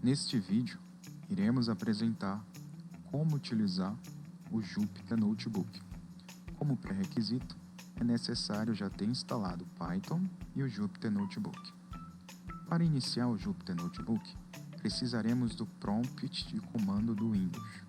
Neste vídeo, iremos apresentar como utilizar o Jupyter Notebook. Como pré-requisito, é necessário já ter instalado Python e o Jupyter Notebook. Para iniciar o Jupyter Notebook, precisaremos do prompt de comando do Windows.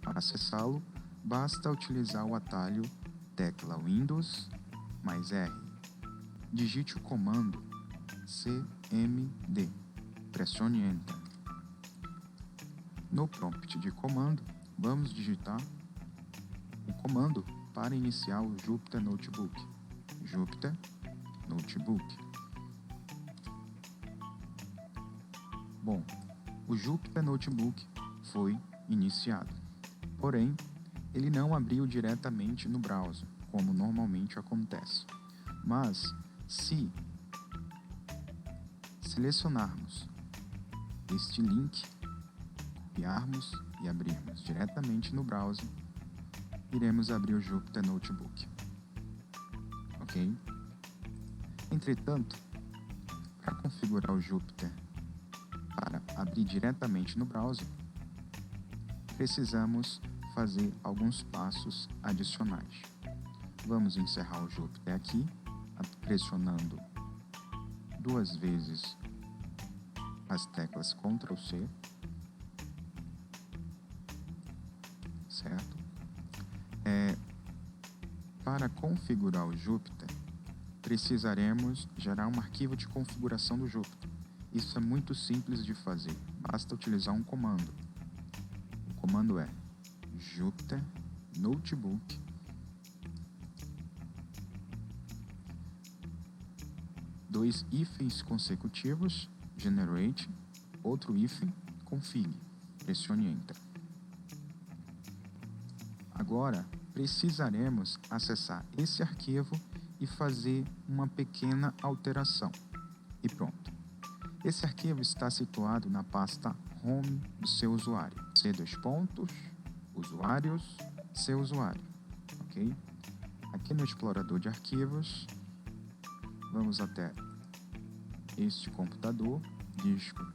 Para acessá-lo, basta utilizar o atalho tecla Windows mais R. Digite o comando cmd. Pressione Enter. No prompt de comando, vamos digitar o comando para iniciar o Jupyter Notebook. Jupyter Notebook. Bom, o Jupyter Notebook foi iniciado. Porém, ele não abriu diretamente no browser, como normalmente acontece. Mas, se selecionarmos este link, copiarmos e abrirmos diretamente no browser, iremos abrir o Jupyter Notebook. Ok? Entretanto, para configurar o Jupyter para abrir diretamente no browser, precisamos fazer alguns passos adicionais. Vamos encerrar o Jupyter aqui, pressionando 2 vezes as teclas Ctrl+C, certo? Para configurar o Jupyter, precisaremos gerar um arquivo de configuração do Jupyter. Isso é muito simples de fazer, basta utilizar um comando. O comando é Jupyter Notebook dois hífens consecutivos, generate, outro hífen, config. Pressione Enter. Agora, precisaremos acessar esse arquivo e fazer uma pequena alteração. E pronto. Esse arquivo está situado na pasta Home do seu usuário. Usuários, seu usuário. Ok? Aqui no explorador de arquivos, vamos até este computador, disco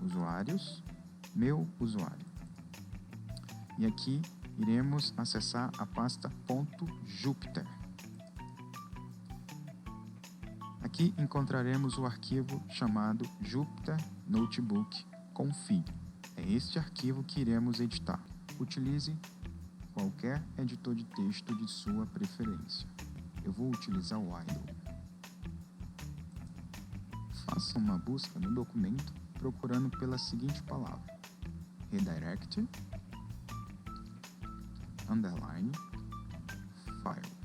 usuários, meu usuário. E aqui iremos acessar a pasta .jupyter. Aqui encontraremos o arquivo chamado Jupyter Notebook config. É este arquivo que iremos editar. Utilize qualquer editor de texto de sua preferência. Eu vou utilizar o idle. Faça uma busca no documento procurando pela seguinte palavra: redirect underline file.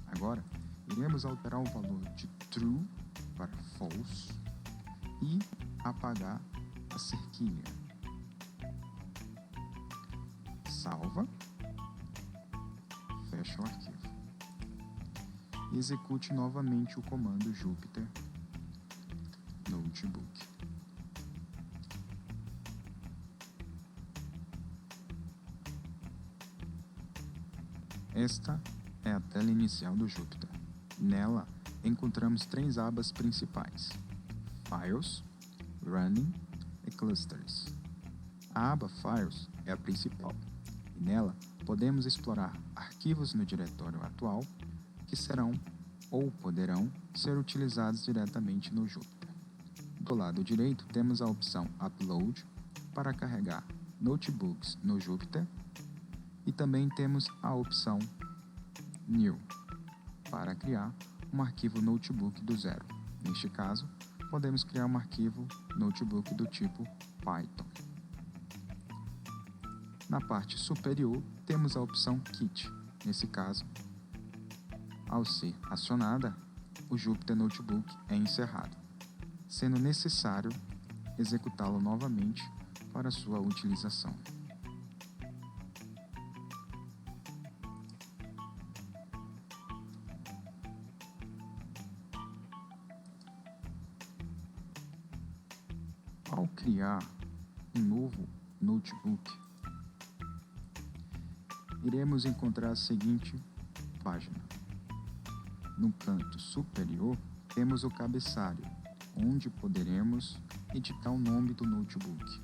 Agora, iremos alterar o valor de true para false e apagar a cerquilha. Salva, fecha o arquivo. E execute novamente o comando Jupyter Notebook. Esta é a tela inicial do Jupyter. Nela, encontramos 3 abas principais: Files, Running e Clusters. A aba Files é a principal, e nela podemos explorar arquivos no diretório atual que serão ou poderão ser utilizados diretamente no Jupyter. Do lado direito, temos a opção Upload para carregar notebooks no Jupyter, e também temos a opção New para criar um arquivo notebook do zero. Neste caso, podemos criar um arquivo notebook do tipo Python. Na parte superior, temos a opção Kit. Nesse caso, ao ser acionada, o Jupyter Notebook é encerrado, sendo necessário executá-lo novamente para sua utilização. Ao criar um novo notebook, iremos encontrar a seguinte página. No canto superior, temos o cabeçalho, onde poderemos editar o nome do notebook.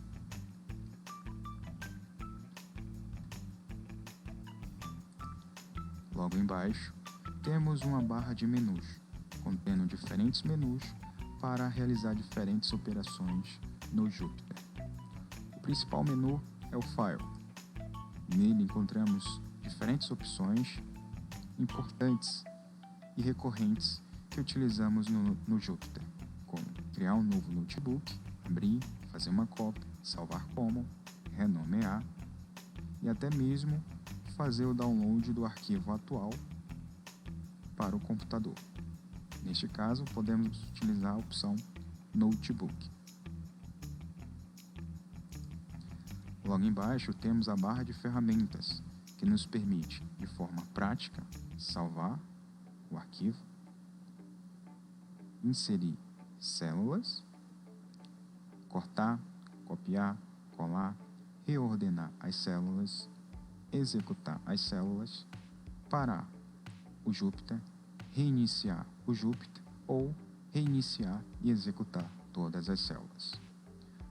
Logo embaixo, temos uma barra de menus, contendo diferentes menus para realizar diferentes operações no Jupyter. O principal menu é o File. Nele encontramos diferentes opções importantes e recorrentes que utilizamos no Jupyter, como criar um novo notebook, abrir, fazer uma cópia, salvar como, renomear e até mesmo fazer o download do arquivo atual para o computador. Neste caso, podemos utilizar a opção Notebook. Logo embaixo temos a barra de ferramentas, que nos permite, de forma prática, salvar o arquivo, inserir células, cortar, copiar, colar, reordenar as células, executar as células, parar o Jupyter, reiniciar o Jupyter ou reiniciar e executar todas as células.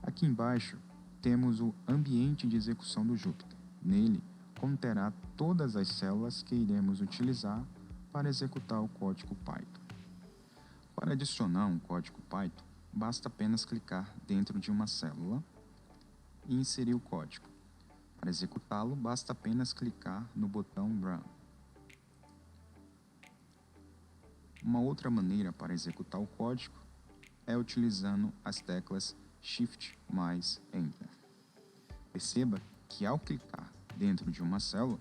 Aqui embaixo temos o ambiente de execução do Jupyter. Nele conterá todas as células que iremos utilizar para executar o código Python. Para adicionar um código Python, basta apenas clicar dentro de uma célula e inserir o código. Para executá-lo, basta apenas clicar no botão Run. Uma outra maneira para executar o código é utilizando as teclas Shift mais Enter. Perceba que ao clicar dentro de uma célula,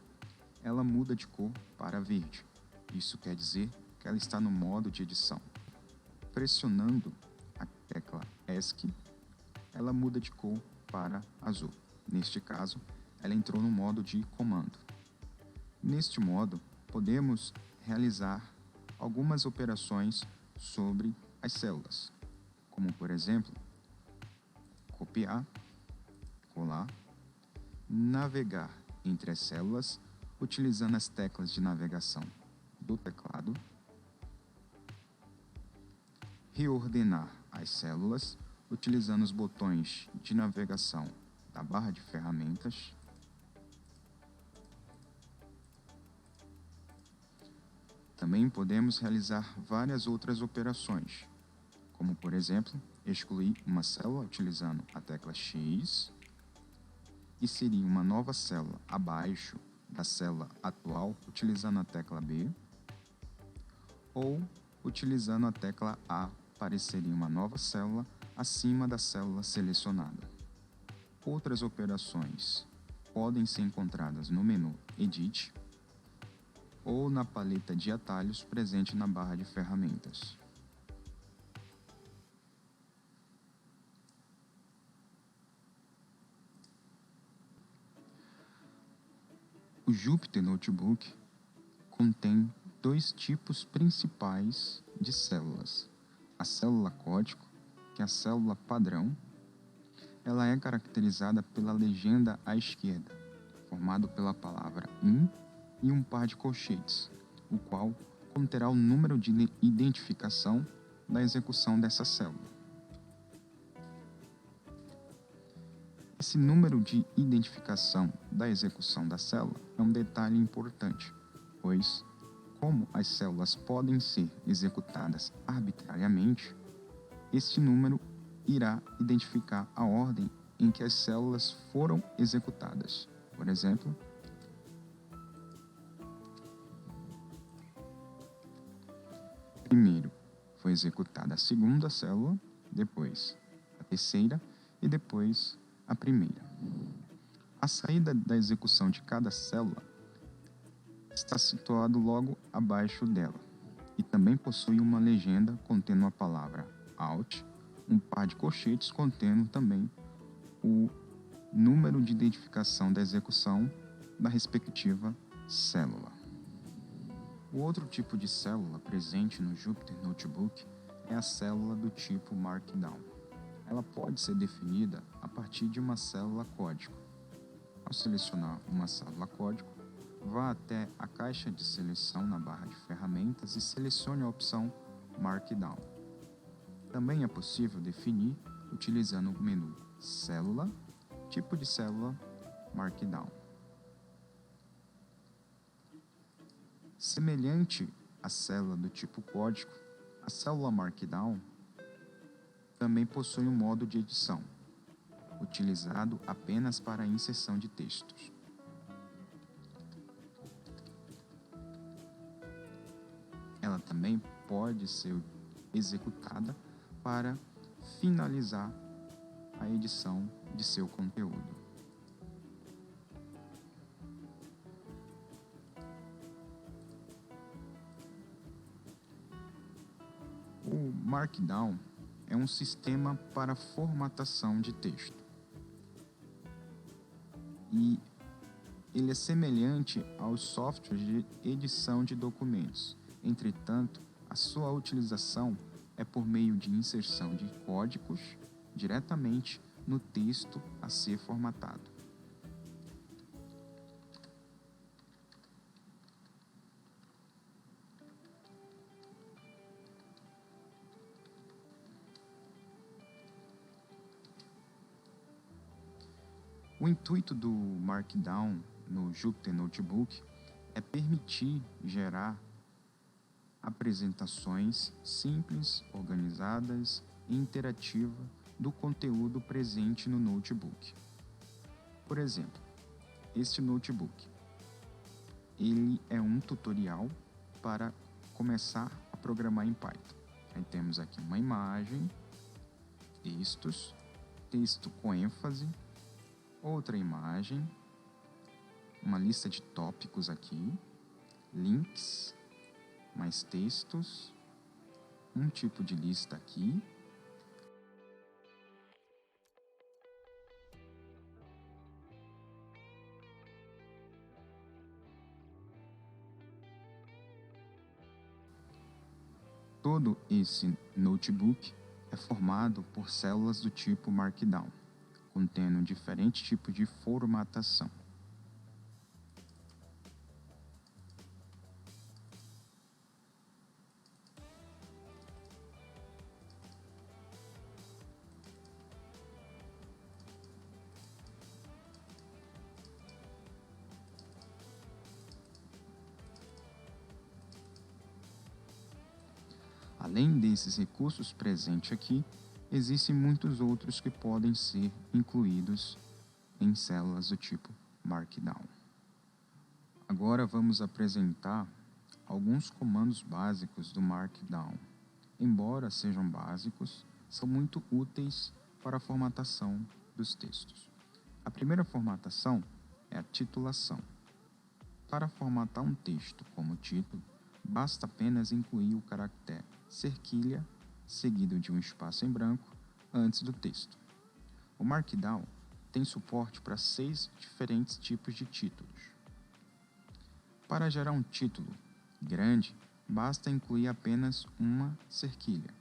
ela muda de cor para verde. Isso quer dizer que ela está no modo de edição. Pressionando a tecla ESC, ela muda de cor para azul. Neste caso, ela entrou no modo de comando. Neste modo, podemos realizar algumas operações sobre as células, como por exemplo, copiar, colar, navegar entre as células utilizando as teclas de navegação do teclado, reordenar as células utilizando os botões de navegação da barra de ferramentas, também podemos realizar várias outras operações, como por exemplo, excluir uma célula utilizando a tecla X, inserir uma nova célula abaixo da célula atual utilizando a tecla B, ou utilizando a tecla A para inserir uma nova célula acima da célula selecionada. Outras operações podem ser encontradas no menu Edit ou na paleta de atalhos presente na barra de ferramentas. O Jupyter Notebook contém dois tipos principais de células. A célula código, que é a célula padrão, ela é caracterizada pela legenda à esquerda, formado pela palavra IN e um par de colchetes, o qual conterá o número de identificação da execução dessa célula. Esse número de identificação da execução da célula é um detalhe importante, pois, como as células podem ser executadas arbitrariamente, este número irá identificar a ordem em que as células foram executadas. Por exemplo, primeiro foi executada a segunda célula, depois a terceira e depois a primeira. A saída da execução de cada célula está situado logo abaixo dela e também possui uma legenda contendo a palavra Alt, um par de colchetes contendo também o número de identificação da execução da respectiva célula. O outro tipo de célula presente no Jupyter Notebook é a célula do tipo Markdown. Ela pode ser definida a partir de uma célula código. Ao selecionar uma célula código, vá até a caixa de seleção na barra de ferramentas e selecione a opção Markdown. Também é possível definir utilizando o menu Célula, tipo de célula, Markdown. Semelhante à célula do tipo código, a célula Markdown também possui um modo de edição, utilizado apenas para a inserção de textos. Ela também pode ser executada para finalizar a edição de seu conteúdo. O Markdown é um sistema para formatação de texto. E ele é semelhante aos softwares de edição de documentos. Entretanto, a sua utilização é por meio de inserção de códigos diretamente no texto a ser formatado. O intuito do Markdown no Jupyter Notebook é permitir gerar apresentações simples, organizadas e interativas do conteúdo presente no notebook. Por exemplo, este notebook, ele é um tutorial para começar a programar em Python. Aí temos aqui uma imagem, textos, texto com ênfase, outra imagem, uma lista de tópicos aqui, links, mais textos, um tipo de lista aqui, todo esse notebook é formado por células do tipo Markdown, contendo diferentes tipos de formatação. Além desses recursos presentes aqui, existem muitos outros que podem ser incluídos em células do tipo Markdown. Agora vamos apresentar alguns comandos básicos do Markdown. Embora sejam básicos, são muito úteis para a formatação dos textos. A primeira formatação é a titulação. Para formatar um texto como título, basta apenas incluir o caractere cerquilha seguido de um espaço em branco antes do texto. O Markdown tem suporte para 6 diferentes tipos de títulos. Para gerar um título grande, basta incluir apenas uma cerquilha.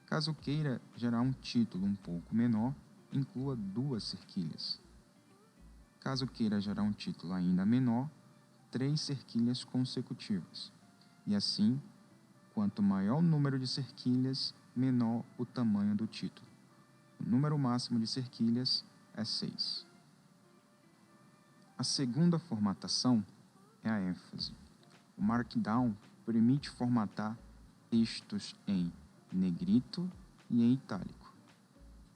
Caso queira gerar um título um pouco menor, inclua 2 cerquilhas. Caso queira gerar um título ainda menor, 3 cerquilhas consecutivas. E assim, quanto maior o número de cerquilhas, menor o tamanho do título. O número máximo de cerquilhas é 6. A segunda formatação é a ênfase. O Markdown permite formatar textos em negrito e em itálico.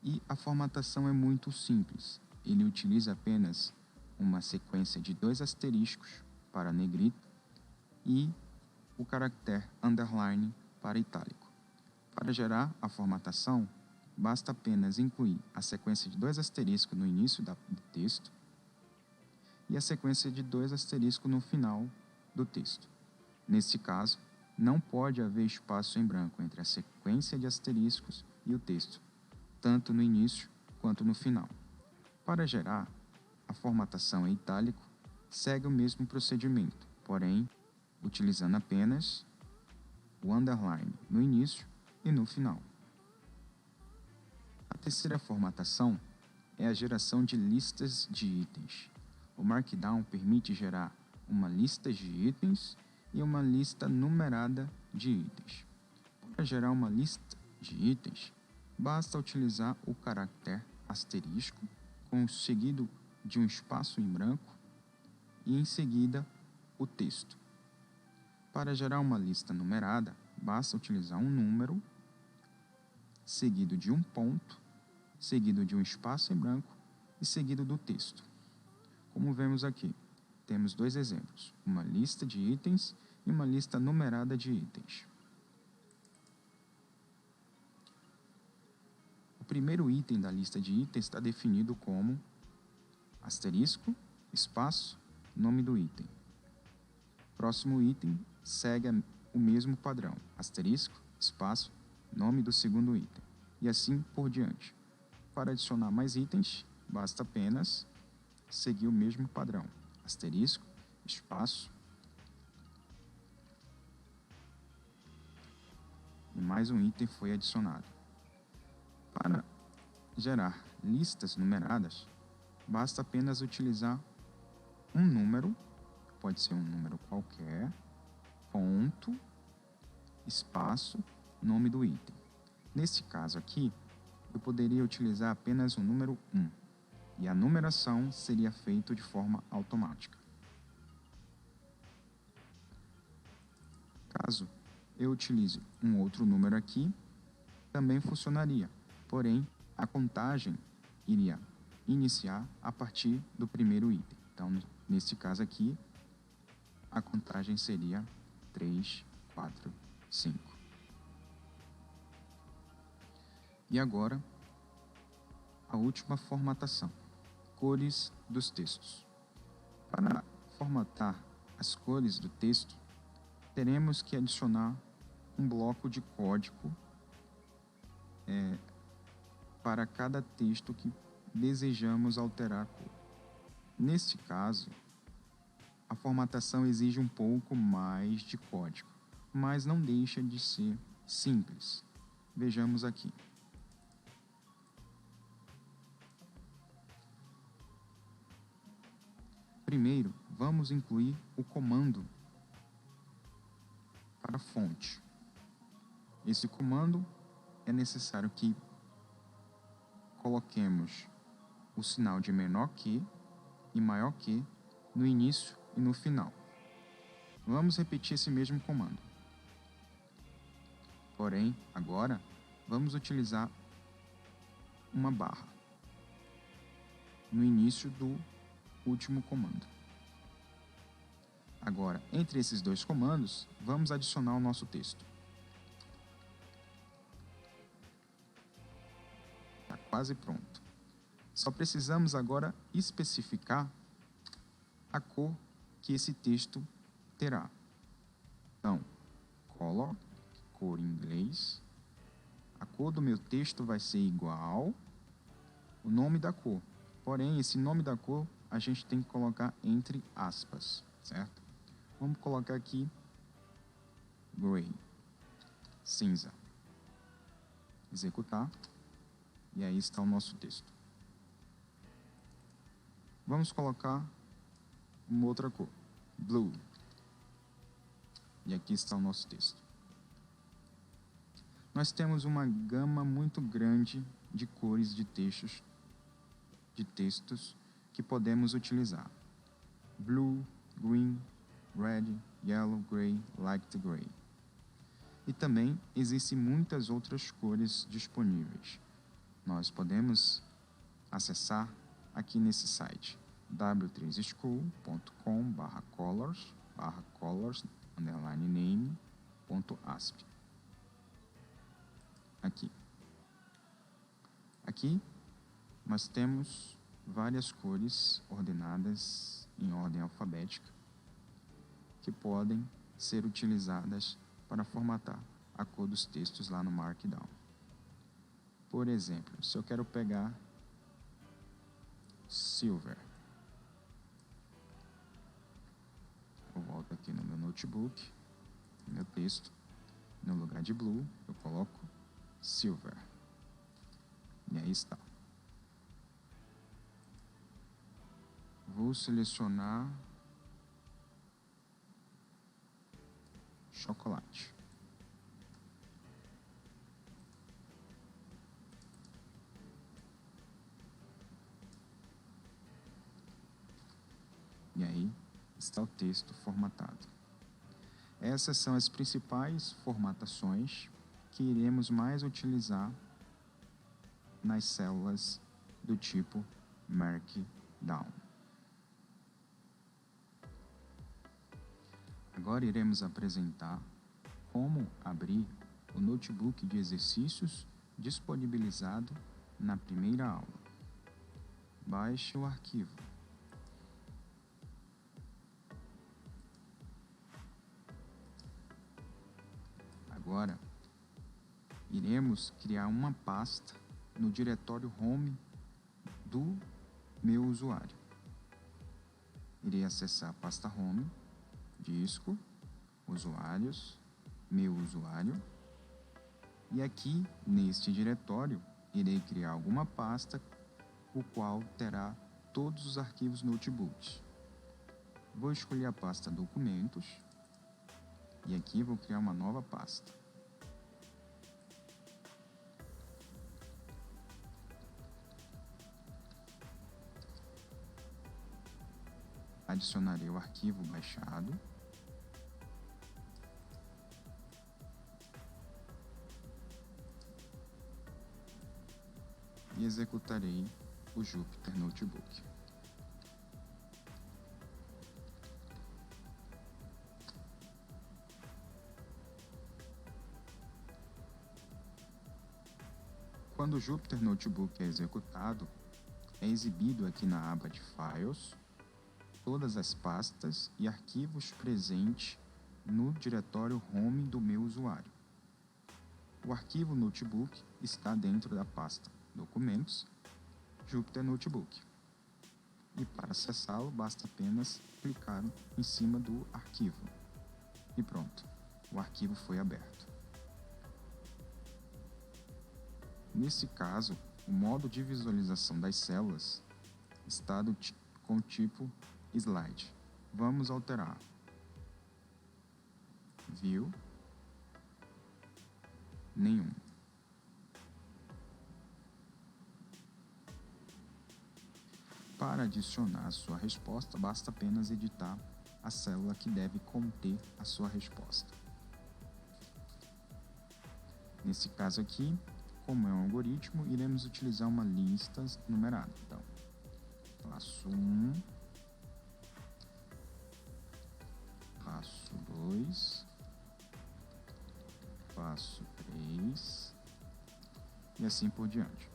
E a formatação é muito simples. Ele utiliza apenas uma sequência de 2 asteriscos para negrito e o caractere underline para itálico. Para gerar a formatação, basta apenas incluir a sequência de 2 asteriscos no início do texto e a sequência de 2 asteriscos no final do texto. Neste caso, não pode haver espaço em branco entre a sequência de asteriscos e o texto, tanto no início quanto no final. Para gerar a formatação em itálico, segue o mesmo procedimento, porém, utilizando apenas o underline no início e no final. A terceira formatação é a geração de listas de itens. O Markdown permite gerar uma lista de itens e uma lista numerada de itens. Para gerar uma lista de itens, basta utilizar o caractere asterisco seguido de um espaço em branco e em seguida o texto. Para gerar uma lista numerada, basta utilizar um número seguido de um ponto, seguido de um espaço em branco e seguido do texto. Como vemos aqui, temos dois exemplos, uma lista de itens e uma lista numerada de itens. O primeiro item da lista de itens está definido como asterisco, espaço, nome do item. Próximo item segue o mesmo padrão, asterisco, espaço, nome do segundo item, e assim por diante. Para adicionar mais itens, basta apenas seguir o mesmo padrão, asterisco, espaço, e mais um item foi adicionado. Para gerar listas numeradas, basta apenas utilizar um número, pode ser um número qualquer, ponto, espaço, nome do item. Nesse caso aqui, eu poderia utilizar apenas o número 1, e a numeração seria feita de forma automática. Caso eu utilize um outro número aqui, também funcionaria, porém, a contagem iria iniciar a partir do primeiro item. Então, nesse caso aqui, a contagem seria 3, 4, 5. E agora, a última formatação, cores dos textos. Para formatar as cores do texto, teremos que adicionar um bloco de código para cada texto que desejamos alterar a cor. Neste caso, a formatação exige um pouco mais de código, mas não deixa de ser simples. Vejamos aqui. Primeiro, vamos incluir o comando para fonte. Esse comando é necessário que coloquemos o sinal de menor que e maior que no início e no final. Vamos repetir esse mesmo comando. Porém, agora, vamos utilizar uma barra no início do último comando. Agora, entre esses dois comandos, vamos adicionar o nosso texto. Está quase pronto. Só precisamos agora especificar a cor que esse texto terá. Então, color, cor em inglês. A cor do meu texto vai ser igual o nome da cor. Porém, esse nome da cor a gente tem que colocar entre aspas, certo? Vamos colocar aqui gray, cinza. Executar. E aí está o nosso texto. Vamos colocar uma outra cor, blue. E aqui está o nosso texto. Nós temos uma gama muito grande de cores de textos que podemos utilizar. Blue, green, red, yellow, gray, light gray. E também existem muitas outras cores disponíveis. Nós podemos acessar aqui nesse site w3school.com/colors_name.asp. Aqui nós temos várias cores ordenadas em ordem alfabética que podem ser utilizadas para formatar a cor dos textos lá no Markdown. Por exemplo, se eu quero pegar silver, eu volto aqui no meu notebook, no meu texto, no lugar de blue, eu coloco silver. E aí está. Vou selecionar chocolate. está o texto formatado. Essas são as principais formatações que iremos mais utilizar nas células do tipo Markdown. Agora iremos apresentar como abrir o notebook de exercícios disponibilizado na primeira aula. Baixe o arquivo. Agora, iremos criar uma pasta no diretório Home do meu usuário. Irei acessar a pasta Home, Disco, Usuários, Meu usuário. E aqui, neste diretório, irei criar alguma pasta, o qual terá todos os arquivos notebooks. Vou escolher a pasta Documentos e aqui vou criar uma nova pasta. Adicionarei o arquivo baixado. E executarei o Jupyter Notebook. Quando o Jupyter Notebook é executado, é exibido aqui na aba de Files todas as pastas e arquivos presentes no diretório Home do meu usuário. O arquivo Notebook está dentro da pasta Documentos, Jupyter Notebook. E para acessá-lo, basta apenas clicar em cima do arquivo. E pronto, o arquivo foi aberto. Nesse caso, o modo de visualização das células está com o tipo Slide. Vamos alterar. View. Nenhum. Para adicionar a sua resposta, basta apenas editar a célula que deve conter a sua resposta. Nesse caso aqui, como é um algoritmo, iremos utilizar uma lista numerada. Então, passo 1, passo 2, passo 3 e assim por diante.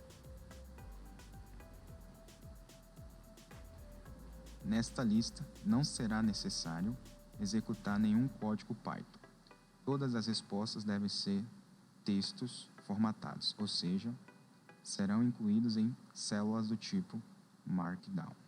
Nesta lista, não será necessário executar nenhum código Python. Todas as respostas devem ser textos formatados, ou seja, serão incluídos em células do tipo Markdown.